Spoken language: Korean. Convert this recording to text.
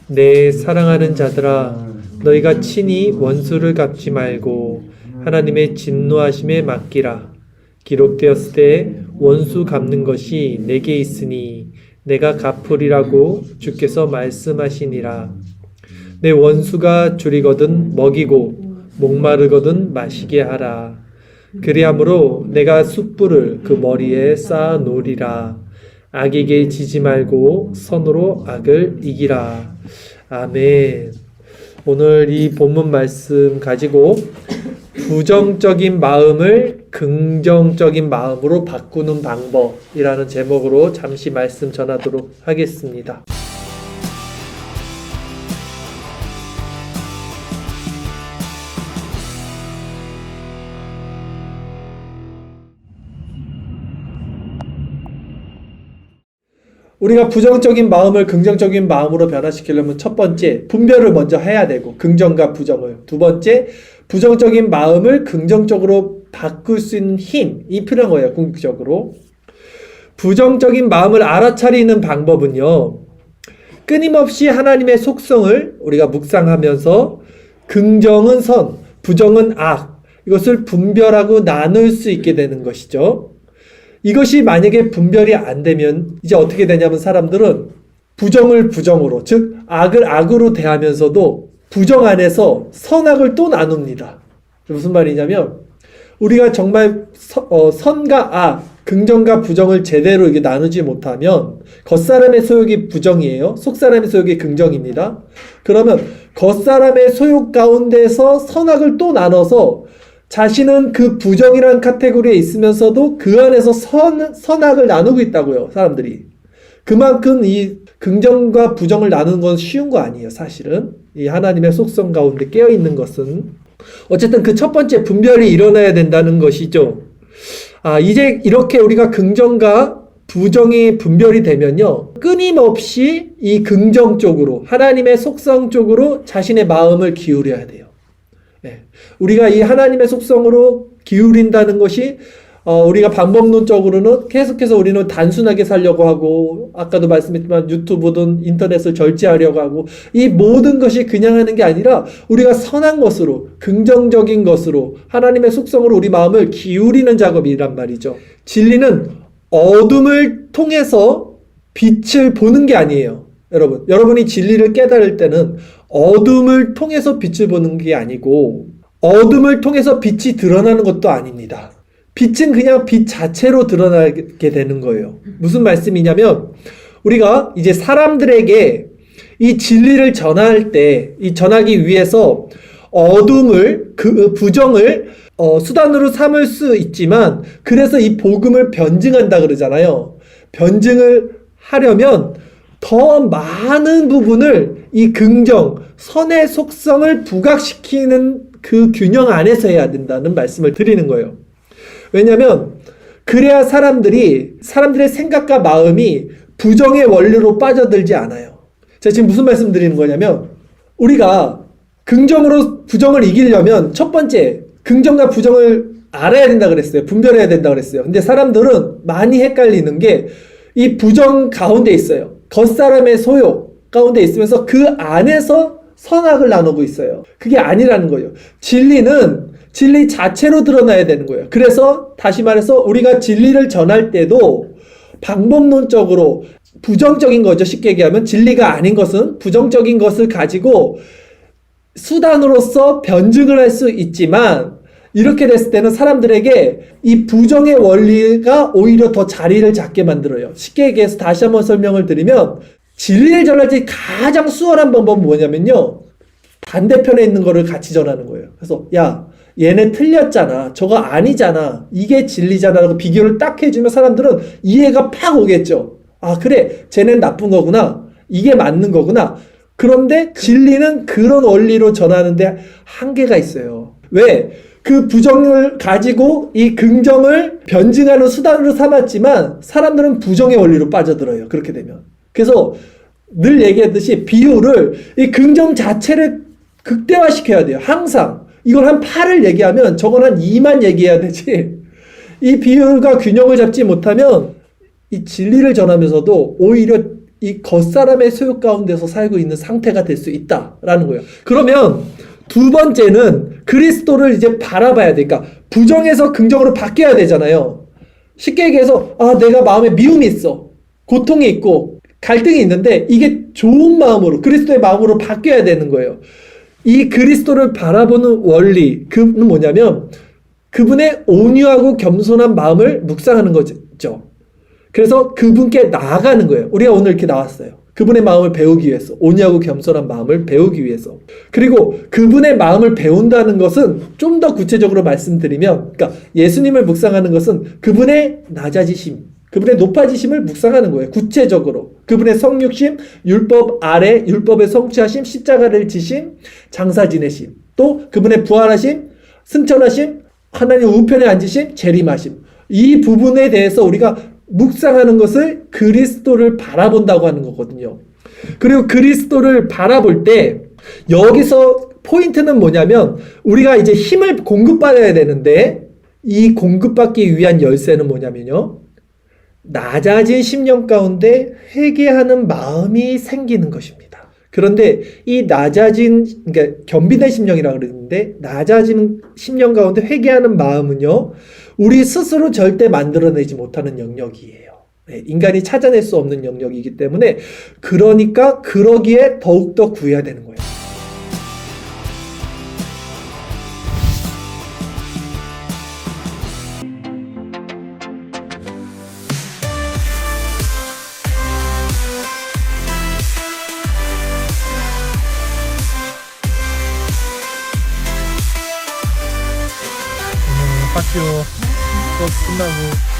내 사랑하는 자들아, 너희가 친히 원수를 갚지 말고 하나님의 진노하심에 맡기라. 기록되었을 때 원수 갚는 것이 내게 있으니 내가 갚으리라고 주께서 말씀하시니라. 내 원수가 줄이거든 먹이고 목마르거든 마시게 하라. 그리함으로 내가 숯불을 그 머리에 쌓아 놓으리라. 악에게 지지 말고 선으로 악을 이기라. 아멘. 오늘 이 본문 말씀 가지고 부정적인 마음을 긍정적인 마음으로 바꾸는 방법이라는 제목으로 잠시 말씀 전하도록 하겠습니다. 우리가 부정적인 마음을 긍정적인 마음으로 변화시키려면 첫 번째, 분별을 먼저 해야 되고, 긍정과 부정을. 두 번째, 부정적인 마음을 긍정적으로 바꿀 수 있는 힘이 필요한 거예요, 궁극적으로. 부정적인 마음을 알아차리는 방법은요, 끊임없이 하나님의 속성을 우리가 묵상하면서 긍정은 선, 부정은 악, 이것을 분별하고 나눌 수 있게 되는 것이죠. 이것이 만약에 분별이 안 되면 이제 어떻게 되냐면 사람들은 부정을 부정으로, 즉 악을 악으로 대하면서도 부정 안에서 선악을 또 나눕니다. 무슨 말이냐면 우리가 정말 선과 악, 긍정과 부정을 제대로 이게 나누지 못하면 겉사람의 소욕이 부정이에요. 속사람의 소욕이 긍정입니다. 그러면 겉사람의 소욕 가운데서 선악을 또 나눠서 자신은 그 부정이라는 카테고리에 있으면서도 그 안에서 선악을 나누고 있다고요, 사람들이. 그만큼 이 긍정과 부정을 나누는 건 쉬운 거 아니에요, 사실은. 이 하나님의 속성 가운데 깨어있는 것은. 어쨌든 그 첫 번째 분별이 일어나야 된다는 것이죠. 이제 이렇게 우리가 긍정과 부정이 분별이 되면요, 끊임없이 이 긍정 쪽으로, 하나님의 속성 쪽으로 자신의 마음을 기울여야 돼요. 우리가 이 하나님의 속성으로 기울인다는 것이 우리가 방법론적으로는 계속해서 우리는 단순하게 살려고 하고, 아까도 말씀했지만 유튜브든 인터넷을 절제하려고 하고, 이 모든 것이 그냥 하는 게 아니라 우리가 선한 것으로, 긍정적인 것으로, 하나님의 속성으로 우리 마음을 기울이는 작업이란 말이죠. 진리는 어둠을 통해서 빛을 보는 게 아니에요. 여러분이 진리를 깨달을 때는 어둠을 통해서 빛을 보는 게 아니고 어둠을 통해서 빛이 드러나는 것도 아닙니다. 빛은 그냥 빛 자체로 드러나게 되는 거예요. 무슨 말씀이냐면 우리가 이제 사람들에게 이 진리를 전할 때, 이 전하기 위해서 어둠을, 그 부정을 수단으로 삼을 수 있지만, 그래서 이 복음을 변증한다 그러잖아요. 변증을 하려면 더 많은 부분을 이 긍정, 선의 속성을 부각시키는 그 균형 안에서 해야 된다는 말씀을 드리는 거예요. 왜냐하면 그래야 사람들의 생각과 마음이 부정의 원리로 빠져들지 않아요. 제가 지금 무슨 말씀 드리는 거냐면 우리가 긍정으로 부정을 이기려면 첫 번째, 긍정과 부정을 알아야 된다 그랬어요. 분별해야 된다 그랬어요. 근데 사람들은 많이 헷갈리는 게 이 부정 가운데 있어요. 겉사람의 소욕 가운데 있으면서 그 안에서 선악을 나누고 있어요. 그게 아니라는 거예요. 진리는 진리 자체로 드러나야 되는 거예요. 그래서 다시 말해서 우리가 진리를 전할 때도 방법론적으로 부정적인 거죠. 쉽게 얘기하면 진리가 아닌 것은 부정적인 것을 가지고 수단으로서 변증을 할 수 있지만, 이렇게 됐을 때는 사람들에게 이 부정의 원리가 오히려 더 자리를 잡게 만들어요. 쉽게 얘기해서 다시 한번 설명을 드리면 진리를 전할 때 가장 수월한 방법은 뭐냐면요, 반대편에 있는 거를 같이 전하는 거예요. 그래서 야, 얘네 틀렸잖아, 저거 아니잖아, 이게 진리잖아 라고 비교를 딱 해주면 사람들은 이해가 팍 오겠죠. 그래, 쟤는 나쁜 거구나, 이게 맞는 거구나. 그런데 진리는 그런 원리로 전하는데 한계가 있어요. 왜? 그 부정을 가지고 이 긍정을 변증하는 수단으로 삼았지만 사람들은 부정의 원리로 빠져들어요. 그렇게 되면. 그래서 늘 얘기했듯이 비유를, 이 긍정 자체를 극대화시켜야 돼요. 항상. 이걸 한 8을 얘기하면 저건 한 2만 얘기해야 되지. 이 비율과 균형을 잡지 못하면 이 진리를 전하면서도 오히려 이 겉사람의 소욕 가운데서 살고 있는 상태가 될 수 있다라는 거예요. 그러면 두 번째는 그리스도를 이제 바라봐야 돼. 그러니까 부정에서 긍정으로 바뀌어야 되잖아요. 쉽게 얘기해서 내가 마음에 미움이 있어. 고통이 있고 갈등이 있는데 이게 좋은 마음으로 그리스도의 마음으로 바뀌어야 되는 거예요. 이 그리스도를 바라보는 원리 그는 뭐냐면 그분의 온유하고 겸손한 마음을 묵상하는 거죠. 그래서 그분께 나아가는 거예요. 우리가 오늘 이렇게 나왔어요. 그분의 마음을 배우기 위해서, 온유하고 겸손한 마음을 배우기 위해서. 그리고 그분의 마음을 배운다는 것은 좀 더 구체적으로 말씀드리면, 그러니까 예수님을 묵상하는 것은 그분의 낮아지심, 그분의 높아지심을 묵상하는 거예요. 구체적으로. 그분의 성육심, 율법 아래, 율법의 성취하심, 십자가를 지심, 장사 지내심, 또 그분의 부활하심, 승천하심, 하나님 우편에 앉으심, 재림하심. 이 부분에 대해서 우리가 묵상하는 것을 그리스도를 바라본다고 하는 거거든요. 그리고 그리스도를 바라볼 때 여기서 포인트는 뭐냐면 우리가 이제 힘을 공급받아야 되는데 이 공급받기 위한 열쇠는 뭐냐면요. 낮아진 심령 가운데 회개하는 마음이 생기는 것입니다. 그런데 이 낮아진, 그러니까 겸비된 심령이라고 그러는데 낮아진 심령 가운데 회개하는 마음은요. 우리 스스로 절대 만들어내지 못하는 영역이에요. 인간이 찾아낼 수 없는 영역이기 때문에 그러니까 그러기에 더욱더 구해야 되는 거예요. 학교 수업 끝나고